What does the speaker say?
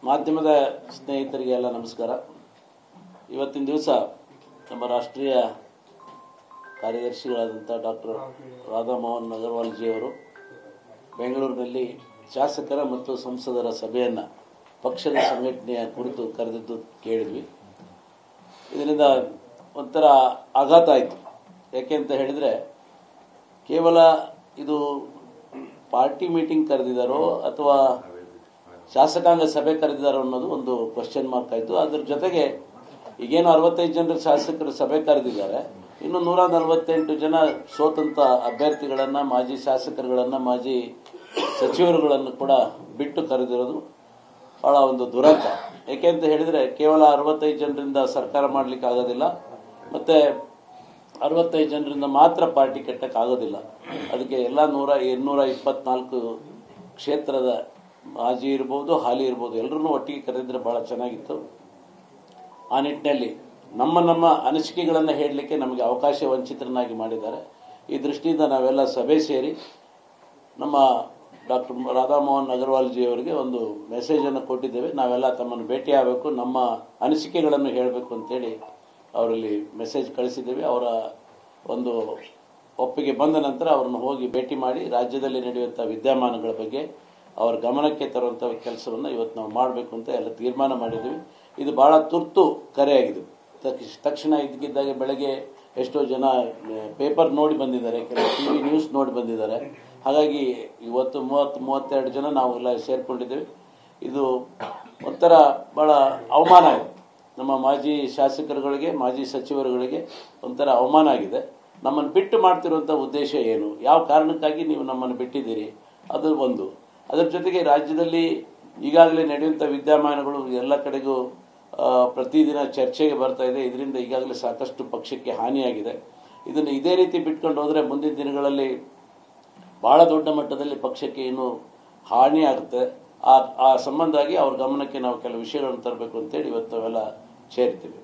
ಮಾಧ್ಯಮದ ಸ್ನೇಹಿತರಿಗೆಲ್ಲ ನಮಸ್ಕಾರ. ಇವತ್ತಿನ ದಿವಸ ನಮ್ಮ ರಾಷ್ಟ್ರೀಯ ಕಾರ್ಯದರ್ಶಿಗಳಾದಂಥ ಡಾಕ್ಟರ್ ರಾಧಾಮೋಹನ್ ಅಗರ್ವಾಲ್ಜಿಯವರು ಬೆಂಗಳೂರಿನಲ್ಲಿ ಶಾಸಕರ ಮತ್ತು ಸಂಸದರ ಸಭೆಯನ್ನು ಪಕ್ಷದ ಸಂಘಟನೆಯ ಕುರಿತು ಕರೆದಿದ್ದು ಕೇಳಿದ್ವಿ. ಇದರಿಂದ ಒಂಥರ ಆಘಾತ ಆಯಿತು. ಯಾಕೆ ಅಂತ ಹೇಳಿದರೆ, ಕೇವಲ ಇದು ಪಾರ್ಟಿ ಮೀಟಿಂಗ್ ಕರೆದಿದ್ದಾರೋ ಅಥವಾ ಶಾಸಕಾಂಗ ಸಭೆ ಕರೆದಿದ್ದಾರೋ ಅನ್ನೋದು ಒಂದು ಕ್ವಶನ್ ಮಾರ್ಕ್ ಆಯಿತು. ಅದ್ರ ಜೊತೆಗೆ ಈಗೇನು 65 ಜನರ ಶಾಸಕರು ಸಭೆ ಕರೆದಿದ್ದಾರೆ, ಇನ್ನು 148 ಜನ ಸ್ವತಂತ್ರ ಅಭ್ಯರ್ಥಿಗಳನ್ನು, ಮಾಜಿ ಶಾಸಕರುಗಳನ್ನು, ಮಾಜಿ ಸಚಿವರುಗಳನ್ನು ಕೂಡ ಬಿಟ್ಟು ಕರೆದಿರೋದು ಬಹಳ ಒಂದು ದುರಂತ. ಏಕೆ ಅಂತ ಹೇಳಿದರೆ, ಕೇವಲ 65 ಜನರಿಂದ ಸರ್ಕಾರ ಮಾಡಲಿಕ್ಕೆ ಆಗೋದಿಲ್ಲ, ಮತ್ತು 65 ಜನರಿಂದ ಮಾತ್ರ ಪಾರ್ಟಿ ಕಟ್ಟಕ್ಕಾಗೋದಿಲ್ಲ. ಅದಕ್ಕೆ ಎಲ್ಲ 224 ಕ್ಷೇತ್ರದ ಮಾಜಿ ಇರ್ಬೋದು, ಹಾಲಿ ಇರ್ಬೋದು, ಎಲ್ಲರೂ ಒಟ್ಟಿಗೆ ಕರೆದಿದ್ರೆ ಭಾಳ ಚೆನ್ನಾಗಿತ್ತು. ಆ ನಿಟ್ಟಿನಲ್ಲಿ ನಮ್ಮ ಅನಿಸಿಕೆಗಳನ್ನು ಹೇಳಲಿಕ್ಕೆ ನಮಗೆ ಅವಕಾಶ ವಂಚಿತರನ್ನಾಗಿ ಮಾಡಿದ್ದಾರೆ. ಈ ದೃಷ್ಟಿಯಿಂದ ನಾವೆಲ್ಲ ಸಭೆ ಸೇರಿ ನಮ್ಮ ಡಾಕ್ಟರ್ ರಾಧಾಮೋಹನ್ ಅಗರ್ವಾಲ್ಜಿಯವರಿಗೆ ಒಂದು ಮೆಸೇಜನ್ನು ಕೊಟ್ಟಿದ್ದೇವೆ. ನಾವೆಲ್ಲ ತಮ್ಮನ್ನು ಭೇಟಿಯಾಗಬೇಕು, ನಮ್ಮ ಅನಿಸಿಕೆಗಳನ್ನು ಹೇಳಬೇಕು ಅಂತೇಳಿ ಅವರಲ್ಲಿ ಮೆಸೇಜ್ ಕಳಿಸಿದ್ದೇವೆ. ಅವರ ಒಂದು ಒಪ್ಪಿಗೆ ಬಂದ ನಂತರ ಅವರನ್ನು ಹೋಗಿ ಭೇಟಿ ಮಾಡಿ ರಾಜ್ಯದಲ್ಲಿ ನಡೆಯುವಂಥ ವಿದ್ಯಮಾನಗಳ ಬಗ್ಗೆ ಅವರ ಗಮನಕ್ಕೆ ತರುವಂಥ ಕೆಲಸವನ್ನು ಇವತ್ತು ನಾವು ಮಾಡಬೇಕು ಅಂತ ಎಲ್ಲ ತೀರ್ಮಾನ ಮಾಡಿದ್ದೀವಿ. ಇದು ಭಾಳ ತುರ್ತು ಕರೆಯಾಗಿದೆ. ತಕ್ಷಣ ಇದ್ದಕ್ಕಿದ್ದಾಗೆ ಬೆಳಗ್ಗೆ ಎಷ್ಟೋ ಜನ ಪೇಪರ್ ನೋಡಿ ಬಂದಿದ್ದಾರೆ, ಕೆಲವು TV ನ್ಯೂಸ್ ನೋಡಿ ಬಂದಿದ್ದಾರೆ. ಹಾಗಾಗಿ ಇವತ್ತು 30-32 ಜನ ನಾವು ಎಲ್ಲ ಸೇರಿಕೊಂಡಿದ್ದೇವೆ. ಇದು ಒಂಥರ ಭಾಳ ಅವಮಾನ ಆಗಿದೆ. ನಮ್ಮ ಮಾಜಿ ಶಾಸಕರುಗಳಿಗೆ, ಮಾಜಿ ಸಚಿವರುಗಳಿಗೆ ಒಂಥರ ಅವಮಾನ ಆಗಿದೆ. ನಮ್ಮನ್ನು ಬಿಟ್ಟು ಮಾಡ್ತಿರುವಂಥ ಉದ್ದೇಶ ಏನು, ಯಾವ ಕಾರಣಕ್ಕಾಗಿ ನೀವು ನಮ್ಮನ್ನು ಬಿಟ್ಟಿದ್ದೀರಿ, ಅದು ಒಂದು. ಅದರ ಜೊತೆಗೆ ರಾಜ್ಯದಲ್ಲಿ ಈಗಾಗಲೇ ನಡೆಯುವಂಥ ವಿದ್ಯಮಾನಗಳು ಎಲ್ಲ ಕಡೆಗೂ ಪ್ರತಿದಿನ ಚರ್ಚೆಗೆ ಬರ್ತಾ ಇದೆ. ಇದರಿಂದ ಈಗಾಗಲೇ ಸಾಕಷ್ಟು ಪಕ್ಷಕ್ಕೆ ಹಾನಿಯಾಗಿದೆ. ಇದನ್ನು ಇದೇ ರೀತಿ ಬಿಟ್ಕೊಂಡು ಹೋದರೆ ಮುಂದಿನ ದಿನಗಳಲ್ಲಿ ಭಾಳ ದೊಡ್ಡ ಮಟ್ಟದಲ್ಲಿ ಪಕ್ಷಕ್ಕೆ ಇನ್ನೂ ಹಾನಿ ಆಗುತ್ತೆ. ಆ ಸಂಬಂಧವಾಗಿ ಅವ್ರ ಗಮನಕ್ಕೆ ನಾವು ಕೆಲವು ವಿಷಯಗಳನ್ನು ತರಬೇಕು ಅಂತೇಳಿ ಇವತ್ತು ನಾವೆಲ್ಲ ಸೇರ್ತೀವಿ.